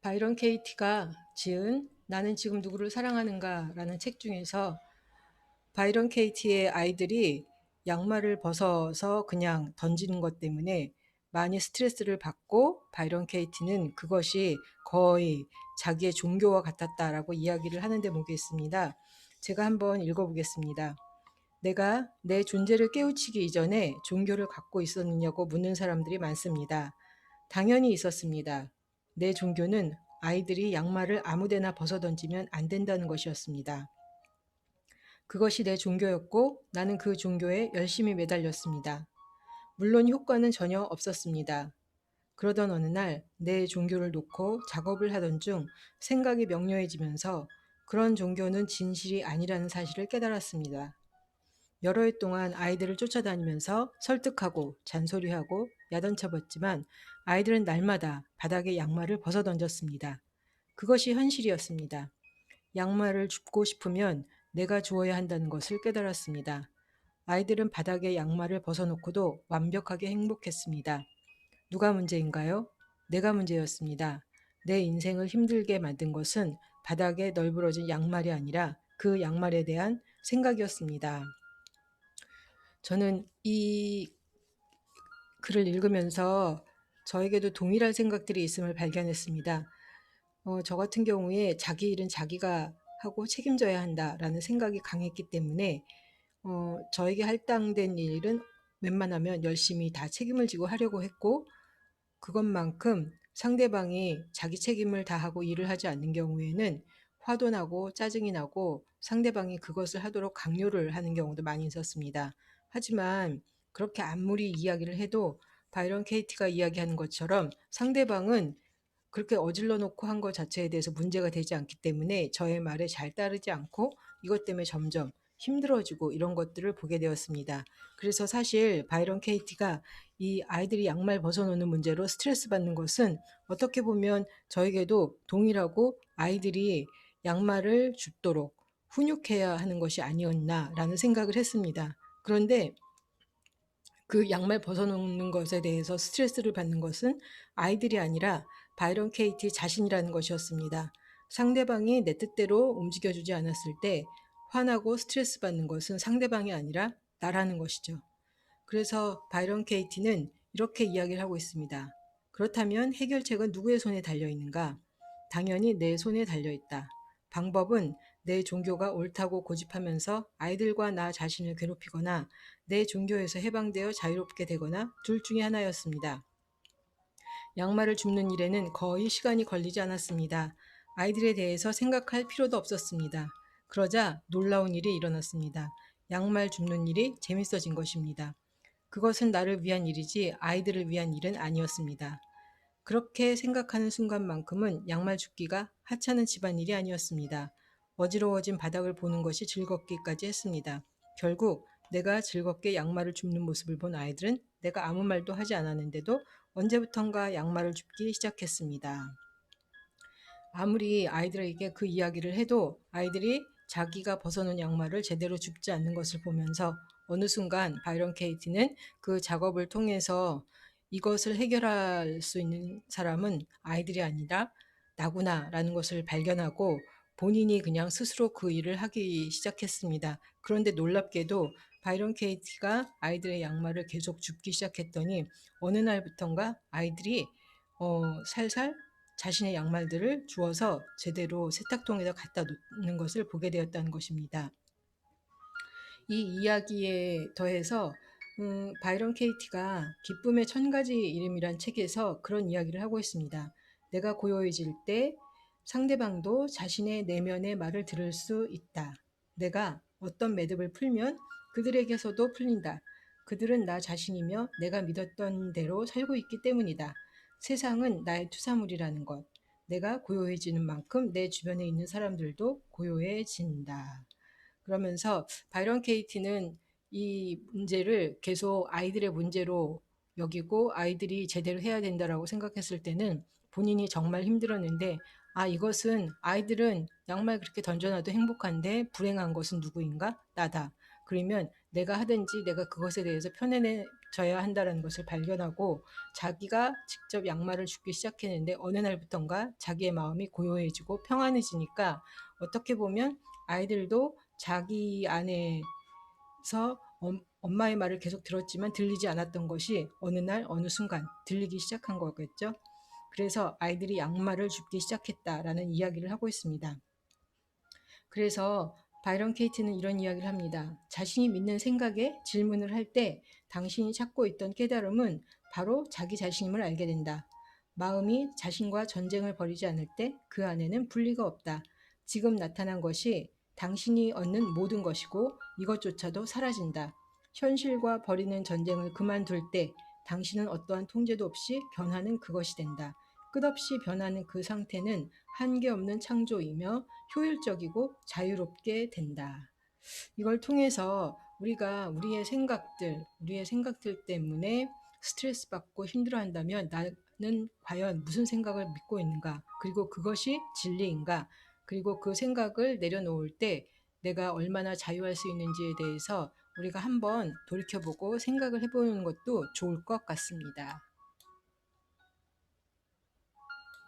바이런 케이티가 지은 나는 지금 누구를 사랑하는가 라는 책 중에서 바이런 케이티의 아이들이 양말을 벗어서 그냥 던지는 것 때문에 많이 스트레스를 받고 바이런 케이티는 그것이 거의 자기의 종교와 같았다라고 이야기를 하는 대목이 있습니다. 제가 한번 읽어보겠습니다. 내가 내 존재를 깨우치기 이전에 종교를 갖고 있었느냐고 묻는 사람들이 많습니다. 당연히 있었습니다. 내 종교는 아이들이 양말을 아무데나 벗어 던지면 안 된다는 것이었습니다. 그것이 내 종교였고 나는 그 종교에 열심히 매달렸습니다. 물론 효과는 전혀 없었습니다. 그러던 어느 날 내 종교를 놓고 작업을 하던 중 생각이 명료해지면서 그런 종교는 진실이 아니라는 사실을 깨달았습니다. 여러 해 동안 아이들을 쫓아다니면서 설득하고 잔소리하고 야단쳐봤지만 아이들은 날마다 바닥에 양말을 벗어 던졌습니다. 그것이 현실이었습니다. 양말을 줍고 싶으면 내가 주어야 한다는 것을 깨달았습니다. 아이들은 바닥에 양말을 벗어놓고도 완벽하게 행복했습니다. 누가 문제인가요? 내가 문제였습니다. 내 인생을 힘들게 만든 것은 바닥에 널브러진 양말이 아니라 그 양말에 대한 생각이었습니다. 저는 이 글을 읽으면서 저에게도 동일한 생각들이 있음을 발견했습니다. 저 같은 경우에 자기 일은 자기가 하고 책임져야 한다라는 생각이 강했기 때문에 저에게 할당된 일은 웬만하면 열심히 다 책임을 지고 하려고 했고 그것만큼 상대방이 자기 책임을 다하고 일을 하지 않는 경우에는 화도 나고 짜증이 나고 상대방이 그것을 하도록 강요를 하는 경우도 많이 있었습니다. 하지만 그렇게 아무리 이야기를 해도 바이런 케이티가 이야기하는 것처럼 상대방은 그렇게 어질러 놓고 한 것 자체에 대해서 문제가 되지 않기 때문에 저의 말에 잘 따르지 않고 이것 때문에 점점 힘들어지고 이런 것들을 보게 되었습니다. 그래서 사실 바이런 케이티가 이 아이들이 양말 벗어놓는 문제로 스트레스 받는 것은 어떻게 보면 저에게도 동일하고 아이들이 양말을 줍도록 훈육해야 하는 것이 아니었나라는 생각을 했습니다. 그런데 그 양말 벗어놓는 것에 대해서 스트레스를 받는 것은 아이들이 아니라 바이런 케이티 자신이라는 것이었습니다. 상대방이 내 뜻대로 움직여주지 않았을 때 화나고 스트레스 받는 것은 상대방이 아니라 나라는 것이죠. 그래서 바이런 케이티는 이렇게 이야기를 하고 있습니다. 그렇다면 해결책은 누구의 손에 달려 있는가? 당연히 내 손에 달려 있다. 방법은 내 종교가 옳다고 고집하면서 아이들과 나 자신을 괴롭히거나 내 종교에서 해방되어 자유롭게 되거나 둘 중에 하나였습니다. 양말을 줍는 일에는 거의 시간이 걸리지 않았습니다. 아이들에 대해서 생각할 필요도 없었습니다. 그러자 놀라운 일이 일어났습니다. 양말 줍는 일이 재밌어진 것입니다. 그것은 나를 위한 일이지 아이들을 위한 일은 아니었습니다. 그렇게 생각하는 순간만큼은 양말 줍기가 하찮은 집안일이 아니었습니다. 어지러워진 바닥을 보는 것이 즐겁기까지 했습니다. 결국 내가 즐겁게 양말을 줍는 모습을 본 아이들은 내가 아무 말도 하지 않았는데도 언제부턴가 양말을 줍기 시작했습니다. 아무리 아이들에게 그 이야기를 해도 아이들이 자기가 벗어놓은 양말을 제대로 줍지 않는 것을 보면서 어느 순간 바이런 케이티는 그 작업을 통해서 이것을 해결할 수 있는 사람은 아이들이 아니라 나구나라는 것을 발견하고 본인이 그냥 스스로 그 일을 하기 시작했습니다. 그런데 놀랍게도 바이런 케이티가 아이들의 양말을 계속 줍기 시작했더니 어느 날부턴가 아이들이 살살 자신의 양말들을 주워서 제대로 세탁통에다 갖다 놓는 것을 보게 되었다는 것입니다. 이 이야기에 더해서 바이런 케이티가 기쁨의 1000가지 이름이란 책에서 그런 이야기를 하고 있습니다. 내가 고요해질 때 상대방도 자신의 내면의 말을 들을 수 있다. 내가 어떤 매듭을 풀면 그들에게서도 풀린다. 그들은 나 자신이며 내가 믿었던 대로 살고 있기 때문이다. 세상은 나의 투사물이라는 것. 내가 고요해지는 만큼 내 주변에 있는 사람들도 고요해진다. 그러면서 바이런 케이티는 이 문제를 계속 아이들의 문제로 여기고 아이들이 제대로 해야 된다라고 생각했을 때는 본인이 정말 힘들었는데 이것은 아이들은 양말 그렇게 던져놔도 행복한데 불행한 것은 누구인가? 나다. 그러면 내가 하든지 내가 그것에 대해서 져야 한다는 것을 발견하고 자기가 직접 양말을 줍기 시작했는데 어느 날부턴가 자기의 마음이 고요해지고 평안해지니까 어떻게 보면 아이들도 자기 안에서 엄마의 말을 계속 들었지만 들리지 않았던 것이 어느 날 어느 순간 들리기 시작한 거겠죠. 그래서 아이들이 양말을 줍기 시작했다라는 이야기를 하고 있습니다. 그래서 바이런 케이트는 이런 이야기를 합니다. 자신이 믿는 생각에 질문을 할 때 당신이 찾고 있던 깨달음은 바로 자기 자신임을 알게 된다. 마음이 자신과 전쟁을 벌이지 않을 때 그 안에는 분리가 없다. 지금 나타난 것이 당신이 얻는 모든 것이고 이것조차도 사라진다. 현실과 벌이는 전쟁을 그만둘 때 당신은 어떠한 통제도 없이 변하는 그것이 된다. 끝없이 변하는 그 상태는 한계 없는 창조이며 효율적이고 자유롭게 된다. 이걸 통해서 우리가 우리의 생각들 때문에 스트레스 받고 힘들어한다면 나는 과연 무슨 생각을 믿고 있는가? 그리고 그것이 진리인가? 그리고 그 생각을 내려놓을 때 내가 얼마나 자유할 수 있는지에 대해서 우리가 한번 돌이켜보고 생각을 해보는 것도 좋을 것 같습니다.